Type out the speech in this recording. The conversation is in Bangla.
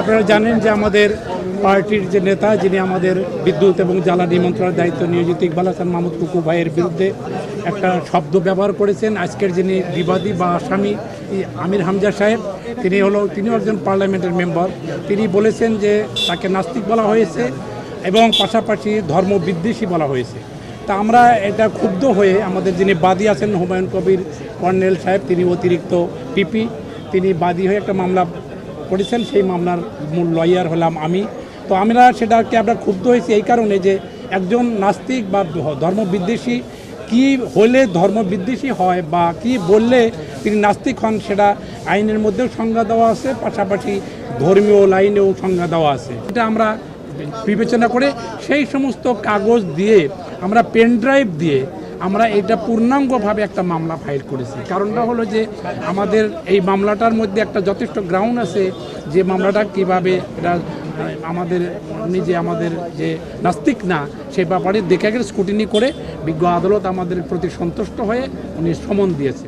আপনারা জানেন যে আমাদের পার্টির যে নেতা, যিনি আমাদের বিদ্যুৎ এবং জ্বালানি মন্ত্রণালয়ের দায়িত্ব নিয়োজিত ইকবাল হাসান মাহমুদ কুকু ভাইয়ের বিরুদ্ধে একটা শব্দ ব্যবহার করেছেন। আজকের যিনি বিবাদী বা আসামি আমির হামজা সাহেব, তিনিও একজন পার্লামেন্টের মেম্বার। তিনি বলেছেন যে তাকে নাস্তিক বলা হয়েছে এবং পাশাপাশি ধর্মবিদ্বেষী বলা হয়েছে। তা আমরা এটা ক্ষুব্ধ হয়ে আমাদের যিনি বাদী আছেন হুমায়ুন কবির কর্নেল সাহেব, তিনি অতিরিক্ত পিপি, তিনি বাদী হয়ে একটা মামলা করেছেন। সেই মামলার মূল লয়ার হলাম আমি। তো আমরা আমরা ক্ষুব্ধ হয়েছি এই কারণে যে একজন নাস্তিক বা ধর্মবিদ্বেষী কি হলে ধর্মবিদ্বেষী হয় বা কি বললে তিনি নাস্তিক হন, সেটা আইনের মধ্যেও সংজ্ঞা দেওয়া আছে, পাশাপাশি ধর্মীয় লাইনেও সংজ্ঞা দেওয়া আছে। এটা আমরা বিবেচনা করে সেই সমস্ত কাগজ দিয়ে, আমরা পেন ড্রাইভ দিয়ে আমরা এটা পূর্ণাঙ্গভাবে একটা মামলা ফাইল করেছি। কারণটা হলো যে আমাদের এই মামলাটার মধ্যে একটা যথেষ্ট গ্রাউন্ড আছে যে মামলাটা কিভাবে এটা আমাদের যে নাস্তিক না সে ব্যাপারে দেখে গেলে স্কুটিনি করে বিজ্ঞ আদালত আমাদের প্রতি সন্তুষ্ট হয়ে উনি সমন দিয়েছে।